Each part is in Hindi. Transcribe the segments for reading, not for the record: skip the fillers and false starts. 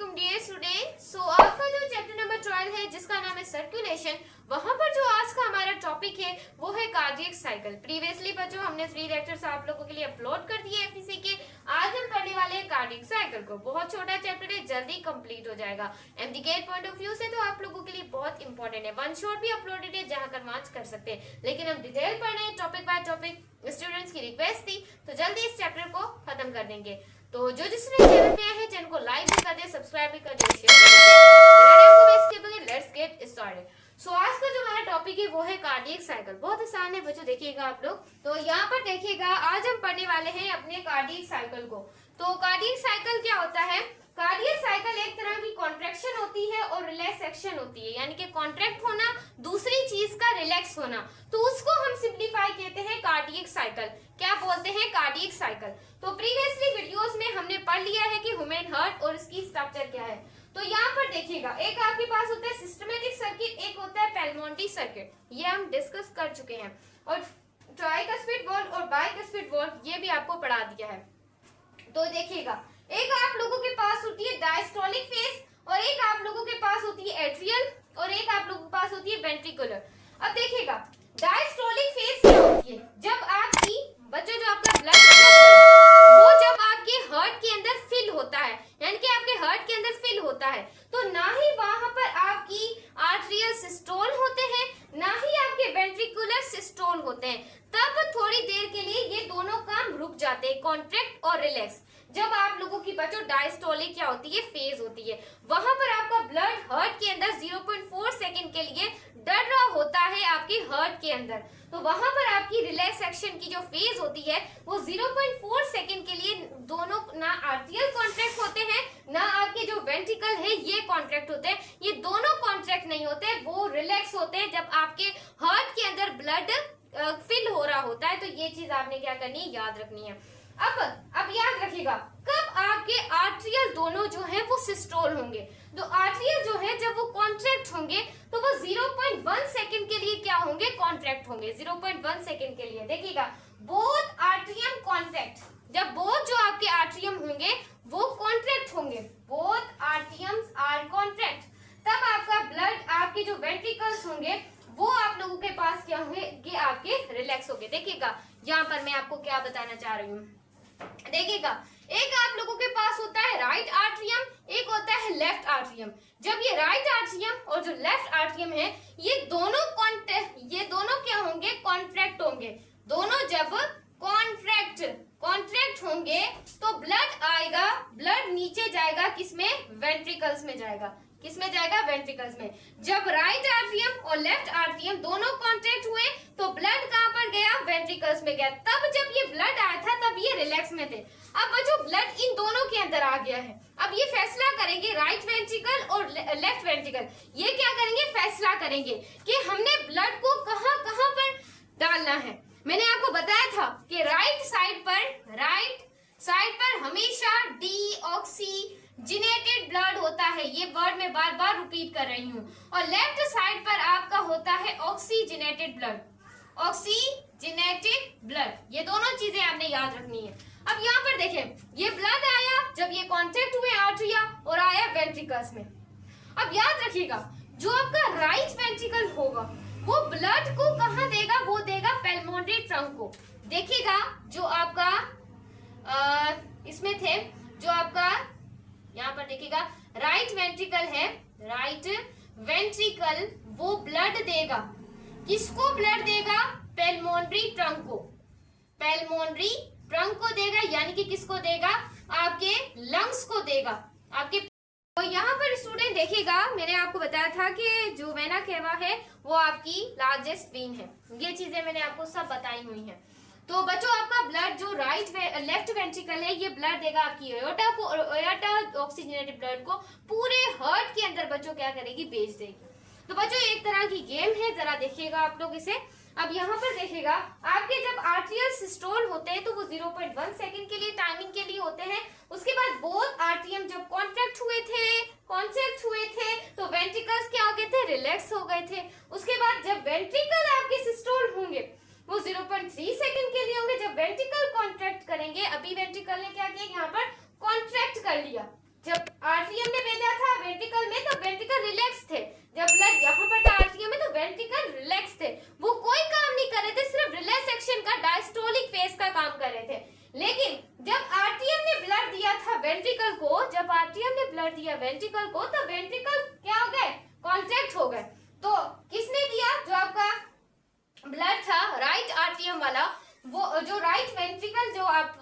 वालेकुम डियर स्टूडेंट। आपका जो चैप्टर नंबर 12 है जिसका नाम है सर्कुलेशन, वहां पर जो आज का हमारा टॉपिक है वो है कार्डियक साइकिल। प्रीवियसली बच्चों हमने 3 लेक्चर्स आप लोगों के लिए अपलोड कर दिए एफईसी के। आज हम पढ़ने वाले हैं कार्डियक साइकिल को। बहुत छोटा चैप्टर है, जल्दी कंप्लीट हो जाएगा। एमडीके पॉइंट ऑफ व्यू से तो आप लोगों के लिए बहुत इंपॉर्टेंट है। वन शॉट भी अपलोडेड है जहां कर मार्च कर सकते हैं, लेकिन हम डिटेल पढ़ रहे हैं टॉपिक बाय टॉपिक। स्टूडेंट्स की रिक्वेस्ट थी तो जल्दी इस चैप्टर को खत्म कर देंगे। तो जो जिसने चैनल पे आए हैं चैनल को लाइक भी कर दे, सब्सक्राइब भी कर दे, शेयर भी कर दे। Let's get started. सो आज का जो हमारा टॉपिक है वो है कार्डियक साइकिल। बहुत आसान है बच्चों, देखिएगा आप लोग। तो यहाँ पर देखिएगा आज हम पढ़ने वाले हैं अपने कार्डियक साइकिल को। तो कार्डियक साइकिल क्या होता है? कार्डियक साइकिल एक तरह की कॉन्ट्रैक्शन होती है और रिलैक्सेशन होती है, यानी कि कॉन्ट्रैक्ट होना, दूसरी चीज का रिलैक्स होना। तो उसको हम सिंप्लीफाई कहते हैं कार्डियक साइकिल। क्या बोलते हैं? Cardiac cycle. तो प्रीवियसली वीडियोस में हमने पढ़ लिया है कि ह्यूमन हार्ट और इसकी स्ट्रक्चर क्या है। तो यहाँ पर देखिएगा, एक आपके पास होता है सिस्टमैटिक सर्किट, एक होता है पैल्मोनरी सर्किट। ये हम डिस्कस कर चुके हैं। और ट्राइकस्पिड वॉल्व और बाइकस्पिड वॉल्व ये भी आपको पढ़ा दिया है। तो देखिएगा, एक आप लोगों के पास होती है डायस्टोलिक फेज और एक आप लोगों के पास होती है एट्रियल और एक आप लोगों के पास होती है वेंट्रिकुलर। अब देखिएगा, डायस्टोलिक फेज क्या होती है? जब आपकी बच्चों जो आपका ब्लड वो जब आपके हार्ट के अंदर फिल होता है, यानी कि आपके हार्ट के अंदर फिल होता है, तो ना ही वहां पर आपकी आर्टरियल सिस्टोल होते हैं, ना ही आपके वेंट्रिकुलर सिस्टोल होते हैं। तब थोड़ी देर के लिए ये दोनों काम रुक जाते हैं, कॉन्ट्रैक्ट और रिलैक्स। जब आप लोगों की बच्चों डायस्टोलिक क्या होती है? फेज होती है। वहां पर आपका ब्लड हार्ट के अंदर 0.4 सेकंड के लिए डर रहा होता है आपके हार्ट के अंदर। तो वहां पर आपकी रिलैक्सेशन की जो फेज होती है वो 0.4 सेकंड के लिए दोनों ना आर्टियल कॉन्ट्रैक्ट होते हैं, ना आपके जो वेंट्रिकल है ये कॉन्ट्रैक्ट होते हैं। ये दोनों कॉन्ट्रैक्ट नहीं होते, वो रिलैक्स होते हैं जब आपके हार्ट के अंदर ब्लड फिल हो रहा होता है। तो ये चीज आपने क्या करनी है? याद रखनी है। अब याद रखिएगा, कब आपके आर्टरियल दोनों जो है वो सिस्टोल होंगे। तो आर्टरियल जो है जब वो कॉन्ट्रैक्ट होंगे तो वो 0.1 सेकंड के लिए क्या होंगे? कॉन्ट्रैक्ट होंगे। 0.1 सेकंड के लिए देखिएगा, बोथ आर्टरियम कॉन्ट्रैक्ट। जब बोथ जो आपके आर्टरियम होंगे वो कॉन्ट्रैक्ट होंगे, बोथ आर्टरियम्स आर कॉन्ट्रैक्ट, तब आपका ब्लड, आपके जो वेंट्रिकल्स होंगे वो आप लोगों के पास क्या होंगे? कि आपके रिलैक्स होंगे। देखिएगा यहाँ पर मैं आपको क्या बताना चाह रही हूँ। देखिएगा, एक आप लोगों के पास होता है राइट आर्टरियम, एक होता है लेफ्ट आर्टरियम। जब ये राइट आर्टरियम और जो लेफ्ट आर्टरियम है ये दोनों क्या होंगे? कॉन्ट्रैक्ट होंगे। दोनों जब कॉन्ट्रैक्ट होंगे तो ब्लड आएगा, ब्लड नीचे जाएगा, किसमें? वेंट्रिकल्स में जाएगा। किसमें जाएगा? वेंट्रिकल्स में। जब राइट आर्टरियम और लेफ्ट आर्टरियम दोनों कॉन्ट्रैक्ट हुए तो ब्लड कहां पर गया? वेंट्रिकल्स में गया। तब जब ये ब्लड आया था तब ये रिलैक्स में थे। अब जो ब्लड इन दोनों के अंदर आ गया है, अब ये फैसला करेंगे राइट वेंट्रिकल और लेफ्ट वेंट्रिकल, ये क्या करेंगे? फैसला करेंगे कि हमने ब्लड को कहां कहां पर डालना है। मैंने आपको बताया था कि राइट साइड पर हमेशा डीऑक्सीजनेटेड ब्लड होता है। ये वर्ड मैं बार बार रिपीट कर रही हूँ। और लेफ्ट साइड पर आपका होता है ऑक्सीजनेटेड ब्लड। ऑक्सीजनेटेड ब्लड, ये दोनों चीजें आपने याद रखनी है। अब यहाँ पर देखें, ये ब्लड आया जब ये कॉन्टैक्ट हुए आर्टरिया और आया वेंट्रिकल्स में। अब याद रखिएगा, जो आपका राइट वेंट्रिकल होगा वो ब्लड को कहाँ देगा? वो देगा पैल्मोनरी ट्रंक को। देखिएगा, जो आपका इसमें थे, जो आपका यहाँ पर देखिएगा राइट वेंट्रिकल है, राइट वेंट्रिकल वो ब्लड देगा। किसको ब्लड देगा? पैल्मोनरी ट्रंक को। पैल्मोनरी ट्रंक को देगा, यानी कि किसको देगा? आपके लंग्स को देगा, आपके। तो यहाँ पर स्टूडेंट देखिएगा, मैंने आपको बताया था कि जो वेना केवा है वो आपकी लार्जेस्ट वेन है। ये चीजें मैंने आपको सब बताई हुई हैं। तो बच्चों, आपका ब्लड जो लेफ्ट वेंट्रिकल है ये ब्लड देगा आपकी एओर्टा को, और एओर्टा ऑक्सीजनेटेड ब्लड को पूरे हार्ट के अंदर बच्चों क्या करेगी? भेज देगी। तो बच्चों एक तरह की गेम है, जरा देखिएगा आप लोग इसे। अब यहाँ पर देखिएगा, आपके जब आर्टरियल सिस्टोल होते हैं तो वो 0.1 सेकंड के लिए टाइमिंग के लिए होते हैं। उसके बाद बोथ आर्टरियम जब कॉन्ट्रैक्ट हुए थे तो वेंट्रिकल्स क्या हो गए थे? रिलैक्स हो गए थे। उसके बाद जब वेंट्रिकल आपके सिस्टोल होंगे वो 0.3 सेकंड के लिए होंगे। जब वेंट्रिकल कॉन्ट्रैक्ट करेंगे, अभी वेंट्रिकल ने क्या किया? यहाँ पर कॉन्ट्रैक्ट कर लिया। जब आर्टरियम ने वेंट्रिकल में तो वेंट्रिकल रिलैक्स थे, जब ब्लड यहाँ पर था आर्टरियम में तो वेंट्रिकल रिलैक्स थे, वो कोई काम नहीं कर रहे थे, सिर्फ रिलैक्स एक्शन का डायस्टोलिक फेज का काम कर रहे थे। लेकिन जब आर्टरियम ने ब्लड दिया था वेंट्रिकल को, जब आर्टरियम ने ब्लड दिया वेंट्रिकल को, तो वेंट्रिकल क्या हो गए, कॉन्ट्रैक्ट हो गए। तो किसने दिया, जो आपका ब्लड था राइट आर्टरियम वाला, वो जो राइट वेंट्रिकल जो आप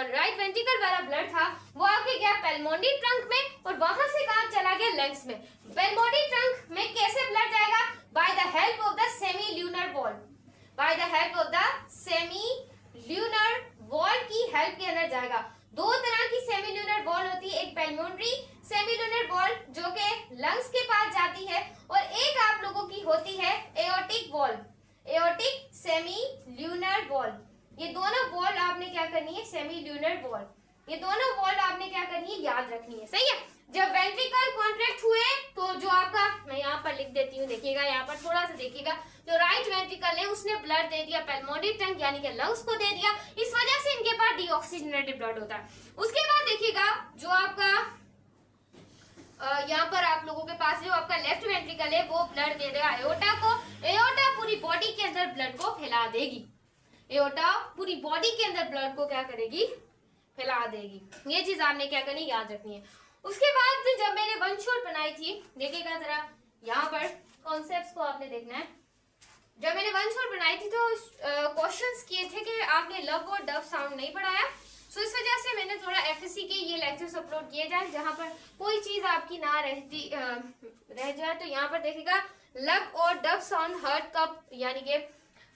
राइट वेंट्रिकल वाला ब्लड था वो आके गया पेल्मोनरी ट्रंक में और वहां से कहां चला गया, लंग्स में। पेल्मोनरी ट्रंक में कैसे ब्लड जाएगा, by the help of the semi lunar wall, by the help of the semi lunar wall की हेल्प के अंदर जाएगा। दो तरह की सेमी ल्यूनर वॉल होती है, एक पेल्मोनरी सेमी ल्यूनर वॉल जो के लंग्स के पास जाती है, और एक आप लोगों की होती है aortic wall, aortic semi lunar wall. ये दोनों वॉल आपने क्या करनी है, सेमी ल्यूनर वॉल, ये दोनों वॉल आपने क्या करनी है, याद रखनी है, सही है। जब वेंट्रिकल कॉन्ट्रैक्ट हुए तो जो आपका, मैं यहाँ पर लिख देती हूँ, देखिएगा यहाँ पर थोड़ा सा देखिएगा, जो राइट वेंट्रिकल है उसने ब्लड दे दिया पेल्मोनरी ट्रंक यानी कि लंग्स को दे दिया, इस वजह से इनके पास डीऑक्सीजनेटेड ब्लड होता है। उसके बाद देखिएगा जो आपका यहाँ पर आप लोगों के पास जो आपका लेफ्ट वेंट्रिकल है वो ब्लड दे देगा एओर्टा को, एओर्टा पूरी बॉडी के अंदर ब्लड को फैला देगी, एओर्टा पूरी बॉडी के अंदर ब्लड को क्या करेगी, फैला देगी। ये चीज आपने क्या करनी, याद रखनी है। उसके बाद जब मैंने वन शॉट बनाई थी, देखिएगा जरा यहाँ पर कॉन्सेप्ट्स को आपने देखना है। जब मैंने वन शॉट बनाई थी तो क्वेश्चंस किए थे कि आपने लब और डब साउंड नहीं पढ़ाया, सो इस वजह से मैंने थोड़ा एफएससी के ये लेक्चर्स अपलोड किए जाए जहां पर कोई चीज आपकी ना रह जाए। तो यहाँ पर देखिएगा लब और डब साउंड हर्ट कब यानी कि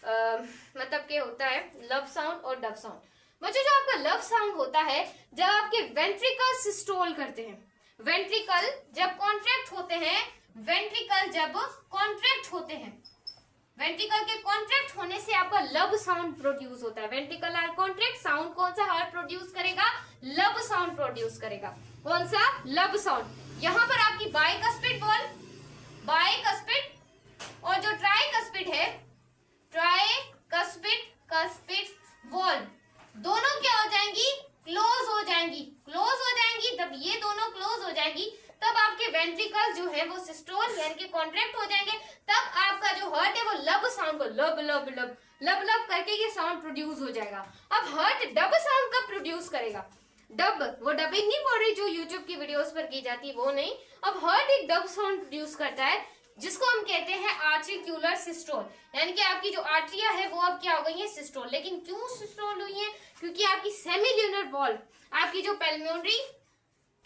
मतलब क्या होता है लब साउंड और डब साउंड। बच्चों जो आपका लब साउंड होता है जब आपके वेंट्रिकल सिस्टोल करते हैं, वेंट्रिकल जब कॉन्ट्रैक्ट होते हैं, वेंट्रिकल जब कॉन्ट्रैक्ट होते हैं, वेंट्रिकल के कॉन्ट्रैक्ट होने से आपका लब साउंड प्रोड्यूस होता है। वेंट्रिकल आर कॉन्ट्रैक्ट, साउंड कौन सा हार्ट प्रोड्यूस करेगा, लब साउंड प्रोड्यूस करेगा। कौन सा, लब साउंड। यहाँ पर आपकी बाइकस्पिड वॉल, बाइकस्पिड और जो ट्राइकस्पिड है, ट्राइकस्पिड कस्पिड वॉल, दोनों क्या हो जाएंगी, क्लोज हो जाएंगी, क्लोज हो जाएंगी। जब ये दोनों क्लोज हो जाएंगी तब आपके वेंट्रिकल जो है वो सिस्टोल यानी कि कॉन्ट्रैक्ट हो जाएंगे, तब आपका जो हार्ट है वो लब साउंड को लब लब लब लब लब करके ये साउंड प्रोड्यूस हो जाएगा। अब हार्ट डब साउंड कब प्रोड्यूस करेगा, डब, वो डबिंग नहीं बोल रही जो यूट्यूब की वीडियोस पर की जाती है वो नहीं। अब हार्ट एक डब साउंड प्रोड्यूस करता है जिसको हम कहते हैं आर्टिक्यूलर सिस्टोल, यानी कि आपकी जो आर्टरिया है वो अब क्या हो गई है, सिस्टोल। लेकिन क्यों सिस्टोल हुई है, क्योंकि आपकी सेमी ल्यूनर वॉल, आपकी जो पेल्मोनरी,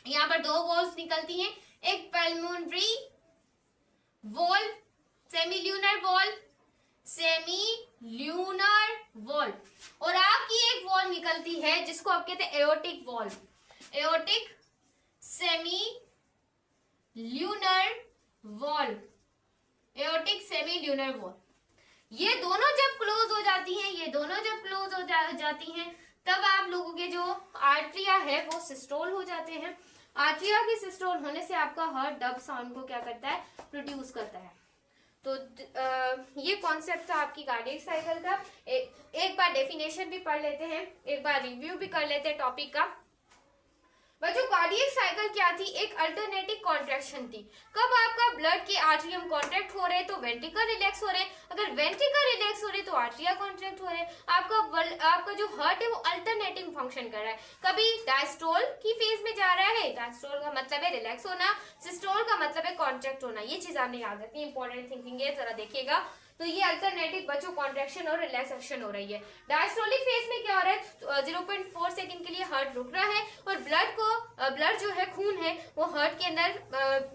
यहाँ पर दो वॉल्स निकलती हैं, एक pulmonary valve, semilunar valve, semilunar valve, और आपकी एक वॉल निकलती है जिसको आप कहते हैं aortic wall, aortic semi lunar wall, aortic semi lunar wall. ये दोनों जब क्लोज हो जाती हैं, ये दोनों जब क्लोज हो जाती हैं तब आप लोगों के जो आर्टरिया है वो सिस्टोल हो जाते हैं। आर्टरिया के सिस्टोल होने से आपका हार्ट डब साउंड को क्या करता है, प्रोड्यूस करता है। तो ये कॉन्सेप्ट था आपकी कार्डियक साइकिल का। एक बार डेफिनेशन भी पढ़ लेते हैं, एक बार रिव्यू भी कर लेते हैं टॉपिक का। बच्चों कार्डियक साइकिल क्या थी, एक अल्टरनेटिव कॉन्ट्रैक्शन थी। कब आपका ब्लड के आर्टरियम कॉन्ट्रैक्ट हो रहे तो वेंट्रिकल रिलैक्स हो रहे, अगर वेंट्रिकल रिलैक्स हो रहे तो आर्टरिया कॉन्ट्रैक्ट हो रहे। आपका जो हार्ट है वो अल्टरनेटिव फंक्शन कर रहा है, कभी डायस्टोल की फेज में जा रहा है, डायस्टोल का मतलब है रिलैक्स होना, सिस्टोल का मतलब है कॉन्ट्रैक्ट होना। ये चीज आपने याद रखनी है, इंपॉर्टेंट थिंकिंग है, जरा देखिएगा। तो ये अल्टरनेटिव बच्चों कॉन्ट्रैक्शन और रिलैक्सेशन हो रही है। डायस्टोलिक फेज में क्या हो रहा है, 0.4 सेकंड के लिए हार्ट रुक रहा है और ब्लड जो है खून है वो हार्ट के अंदर,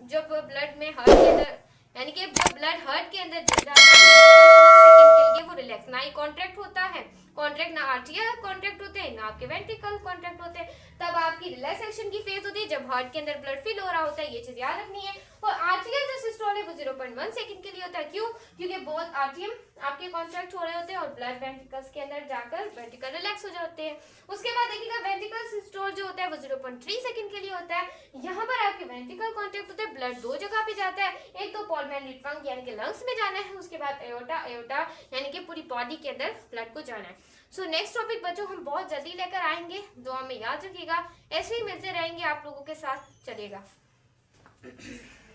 जब ब्लड में हार्ट के अंदर यानी कि जब ब्लड हार्ट के अंदर जाता है 4 सेकंड के लिए वो रिलैक्स, ना ही कॉन्ट्रैक्ट होता है, कॉन्ट्रैक्ट ना आर्टरिया कॉन्ट्रैक्ट होते हैं ना आपके वेंट्रिकल कॉन्ट्रैक्ट होते हैं। तब आपकी रिलैक्सेशन की फेज होती है जब हार्ट के अंदर ब्लड फिल हो रहा होता है, ये चीज याद रखनी है। और आर्टरियल जो सिस्टोल है वो 0.1 सेकंड के लिए होता है। क्यों, क्योंकि बहुत आर्टरियम आपके कॉन्ट्रैक्ट हो रहे होते हैं और ब्लड वेंट्रिकल्स के अंदर जाकर वेंट्रिकल रिलैक्स हो जाते हैं। उसके बाद देखिएगा वेंट्रिकल सिस्टोल जो होता है वो 0.3 सेकंड के लिए होता है। यहाँ पर आपके वेंट्रिकल कॉन्ट्रैक्ट होते हैं, ब्लड दो जगह पे जाता है, एक तो पल्मोनरी ट्रंक यानी कि लंग्स में जाना है, उसके बाद एओर्टा यानी कि पूरी बॉडी के अंदर ब्लड को जाना है। सो नेक्स्ट टॉपिक बच्चों हम बहुत जल्दी लेकर आएंगे, जो हमें याद रखिएगा, ऐसे ही मिलते रहेंगे आप लोगों के साथ, चलेगा। बाय।